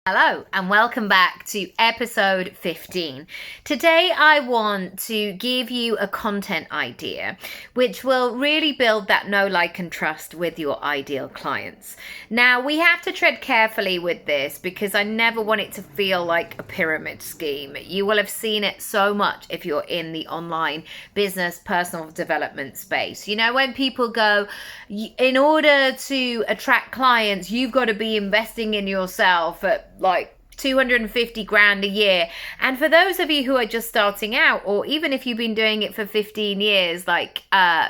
Hello and welcome back to episode 15. Today I want to give you a content idea which will really build that know, like and trust with your ideal clients. Now we have to tread carefully with this because I never want it to feel like a pyramid scheme. You will have seen it so much if you're in the online business personal development space. You know, when people go, in order to attract clients, you've got to be investing in yourself at like 250 grand a year. And for those of you who are just starting out, or even if you've been doing it for 15 years like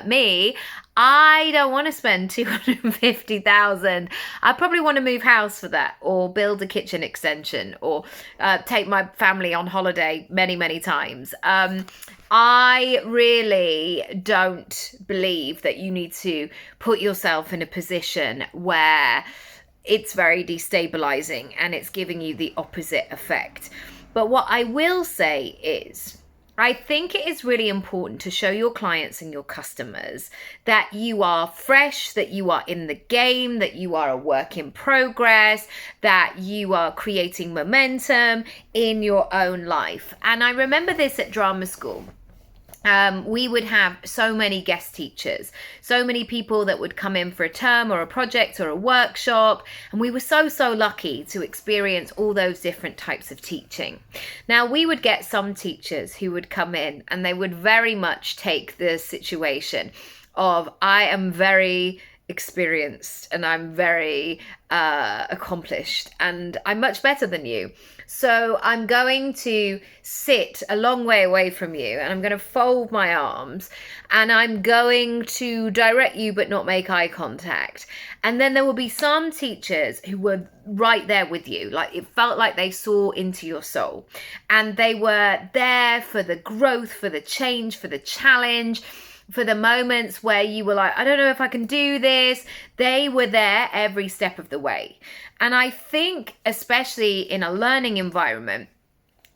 me, I don't want to spend 250,000. I probably want to move house for that, or build a kitchen extension, or take my family on holiday many times. I really don't believe that you need to put yourself in a position where it's very destabilizing and it's giving you the opposite effect. But what I will say is, I think it is really important to show your clients and your customers that you are fresh, that you are in the game, that you are a work in progress, that you are creating momentum in your own life. And I remember this at drama school. We would have so many guest teachers, so many people that would come in for a term or a project or a workshop. And we were so lucky to experience all those different types of teaching. Now, we would get some teachers who would come in and they would very much take the situation of, I am very experienced and I'm very accomplished and I'm much better than you. So I'm going to sit a long way away from you and I'm going to fold my arms and I'm going to direct you but not make eye contact. And then there will be some teachers who were right there with you. Like, it felt like they saw into your soul and they were there for the growth, for the change, for the challenge, for the moments where you were like, I don't know if I can do this. They were there every step of the way. And I think, especially in a learning environment,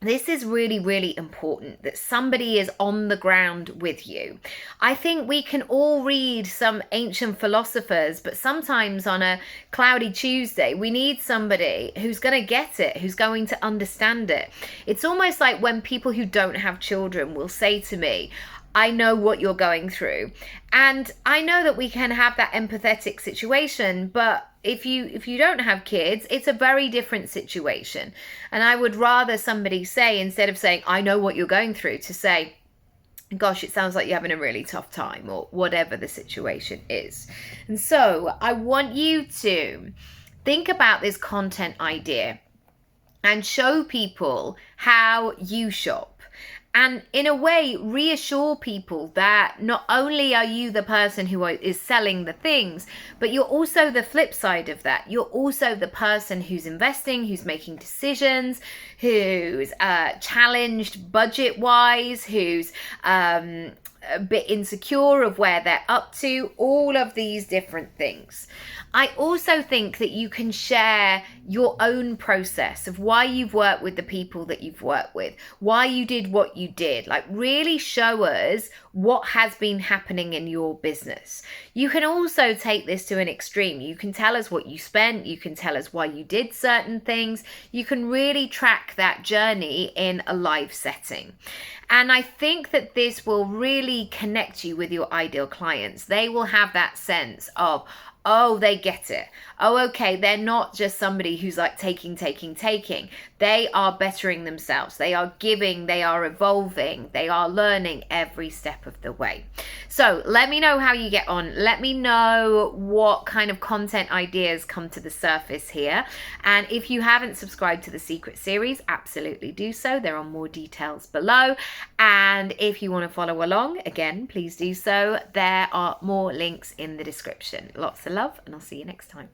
this is really important, that somebody is on the ground with you. I think we can all read some ancient philosophers, but sometimes on a cloudy Tuesday, we need somebody who's going to get it, who's going to understand it. It's almost like when people who don't have children will say to me, I know what you're going through. And I know that we can have that empathetic situation, but if you don't have kids, it's a very different situation. And I would rather somebody say, instead of saying, I know what you're going through, to say, gosh, it sounds like you're having a really tough time, or whatever the situation is. And so I want you to think about this content idea and show people how you shop. And in a way, reassure people that not only are you the person who is selling the things, but you're also the flip side of that. You're also the person who's investing, who's making decisions, who's challenged budget-wise, who's a bit insecure of where they're up to, all of these different things. I also think that you can share your own process of why you've worked with the people that you've worked with, why you did what you did. Like, really show us what has been happening in your business. You can also take this to an extreme. You can tell us what you spent. You can tell us why you did certain things. You can really track that journey in a live setting. And I think that this will really connect you with your ideal clients. They will have that sense of, oh, they get it. Oh, okay, they're not just somebody who's like taking. They are bettering themselves. They are giving, they are evolving, they are learning every step of the way. So let me know how you get on. Let me know what kind of content ideas come to the surface here. And if you haven't subscribed to the Secret series, absolutely do so. There are more details below. And if you want to follow along, again, please do so. There are more links in the description. Lots of love, and I'll see you next time.